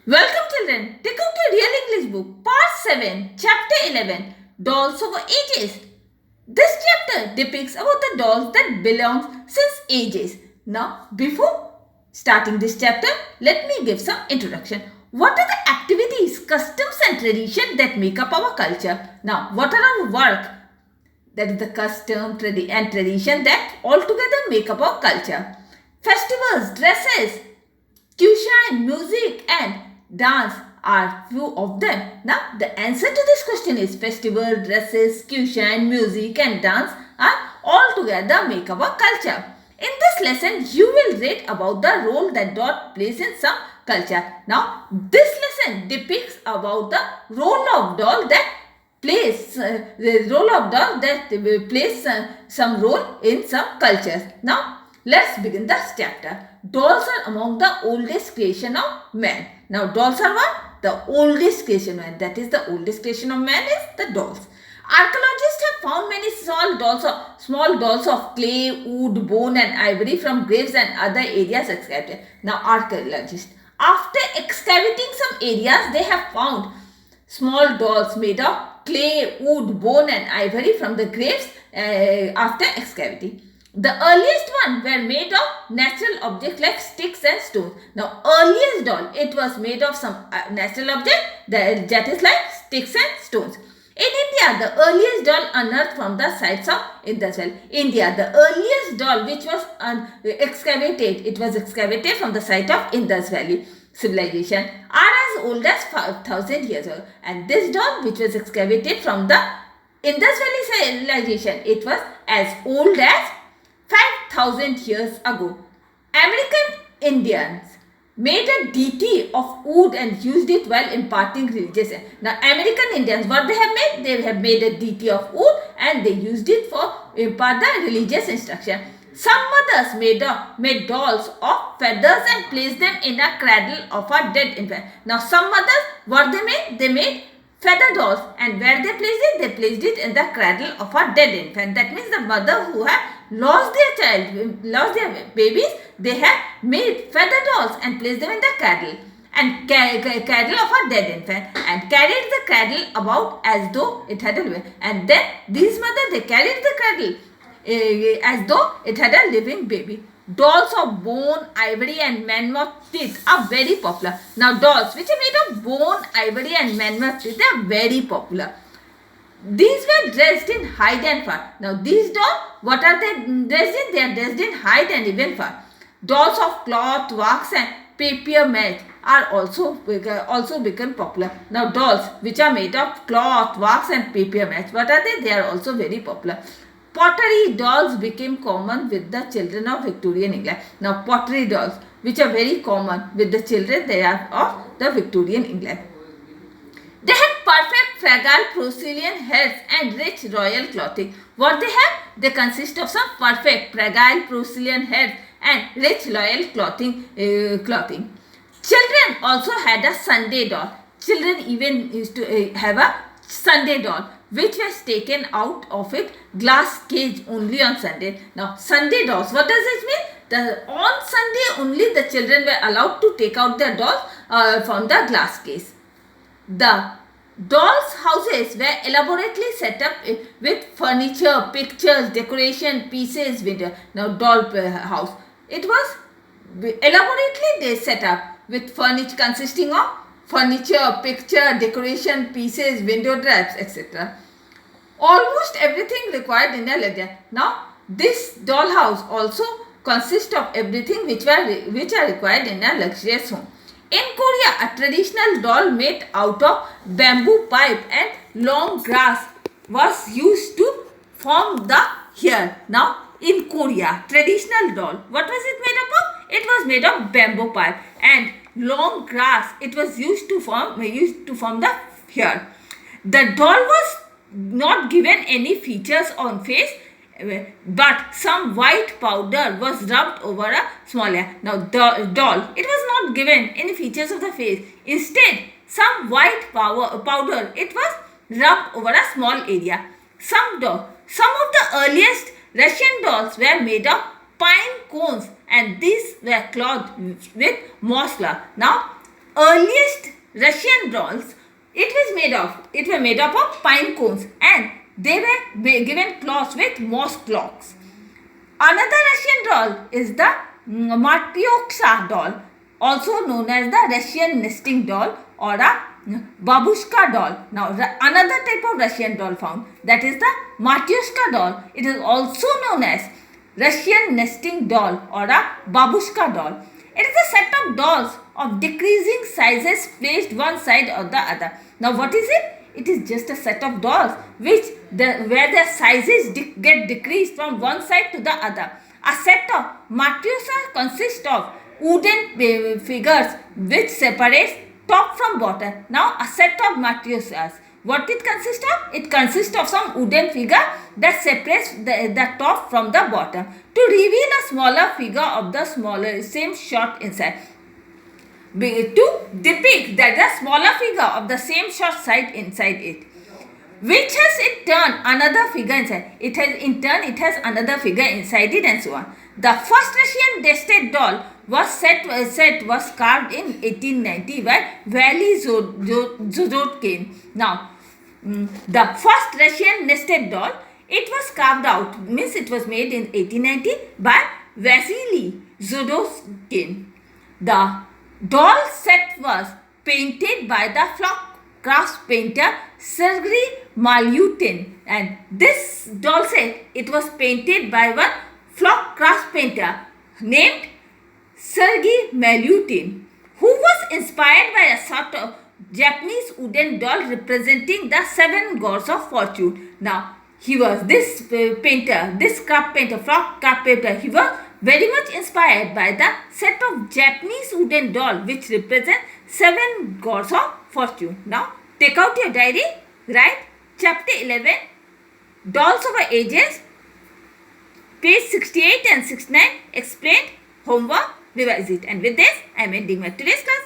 Welcome children, take out your Real English book, Part 7, Chapter 11, Dolls Over Ages. This chapter depicts about the dolls that belong since ages. Now, before starting this chapter, let me give some introduction. What are the activities, customs and tradition that make up our culture? Now, what are our work? That is the custom and tradition that altogether make up our culture. Festivals, dresses, cuisine, music and dance are few of them. Now the answer to this question is festival, dresses, cuisine, music and dance are all together make up our culture. In this lesson you will read about the role that doll plays in some culture. Now this lesson depicts about the role of doll that plays some role in some cultures. Now let's begin this chapter. Dolls are among the oldest creation of man. Now dolls are what? The oldest creation of man. That is the oldest creation of man is the dolls. Archaeologists have found many small dolls of clay, wood, bone and ivory from graves and other areas excavated. Now archaeologists, after excavating some areas, they have found small dolls made of clay, wood, bone and ivory from the graves after excavating. The earliest one were made of natural objects like sticks and stones. Now, earliest doll, it was made of some natural object that is like sticks and stones. In India, the earliest doll unearthed from the sites of Indus Valley. India, the earliest doll which was excavated, it was excavated from the site of Indus Valley civilization are as old as 5,000 years ago. And this doll which was excavated from the Indus Valley civilization, it was as old as 5,000 years ago. American Indians made a deity of wood and used it while imparting religious. Now, American Indians, what they have made? They have made a deity of wood and they used it for impart the religious instruction. Some mothers made dolls of feathers and placed them in a cradle of a dead infant. Now, some mothers, what they made? They made feather dolls, and where they placed it? They placed it in the cradle of a dead infant. That means the mother who had lost their child, lost their babies, they have made feather dolls and placed them in the cradle and cradle of a dead infant and carried the cradle about as though it had a living. And then these mothers, they carried the cradle as though it had a living baby. Dolls of bone, ivory and mammoth teeth are very popular. Now dolls which are made of bone, ivory and mammoth teeth, they are very popular. These were dressed in hide and fur. Now these dolls, what are they dressed in? They are dressed in hide and even fur. Dolls of cloth, wax and papier mâché are also become popular. Now dolls which are made of cloth, wax and papier mâché, what are they? They are also very popular. Pottery dolls became common with the children of Victorian England. Now pottery dolls which are very common with the children they are of the Victorian England. They had perfect fragile porcelain heads and rich royal clothing. What they have? They consist of some perfect fragile porcelain heads and rich royal clothing. Children also had a Sunday doll. Children even used to have a Sunday doll which was taken out of its glass cage only on Sunday. Now Sunday dolls, what does it mean? On Sunday only the children were allowed to take out their dolls from the glass case. The dolls' houses were elaborately set up with furniture, pictures, decoration, pieces, window. Now doll house, it was elaborately they set up with furniture consisting of furniture, picture, decoration, pieces, window drapes, etc. Almost everything required in a luxury. Now this dollhouse also consists of everything which are required in a luxurious home. In Korea, a traditional doll made out of bamboo pipe and long grass was used to form the hair. Now, in Korea, traditional doll, what was it made up of? It was made of bamboo pipe and long grass. It was used to form the hair. The doll was not given any features on face, but some white powder was rubbed over a small area. Now the doll, it was not given any features of the face. Instead, some white powder, it was rubbed over a small area. Some of the earliest Russian dolls were made of pine cones and these were clothed with moss flour. Now earliest Russian dolls, it were made up of pine cones, and they were given cloths with moss clogs. Another Russian doll is the Matryoshka doll, also known as the Russian nesting doll or a babushka doll. Now, another type of Russian doll found, that is the Matryoshka doll. It is also known as Russian nesting doll or a babushka doll. It is a set of dolls of decreasing sizes placed one side or the other. Now, what is it? It is just a set of dolls where their sizes get decreased from one side to the other. A set of Matryoshka consists of wooden figures which separates top from bottom. Now, a set of Matryoshkas, what it consists of? It consists of some wooden figure that separates the top from the bottom to reveal a smaller figure of the same short inside. To depict that the smaller figure of the same short side inside it, which has in turn another figure inside. It has another figure inside it, and so on. The first Russian nested doll was carved in 1890 by Valley Zhodkin. Now, the first Russian nested doll, it was carved out, means it was made in 1890 by Vasily Zhodkin. The doll set was painted by the flock craft painter Sergei Malyutin, and this doll set, it was painted by one flock craft painter named Sergei Malyutin, who was inspired by a sort of Japanese wooden doll representing the 7 gods of fortune. Now, he was this craft painter, flock craft painter, he was very much inspired by the set of Japanese wooden doll which represent 7 gods of fortune. Now, take out your diary, write chapter 11, Dolls Over Ages, page 68 and 69, explained, homework, revise it. And with this, I am ending my today's class.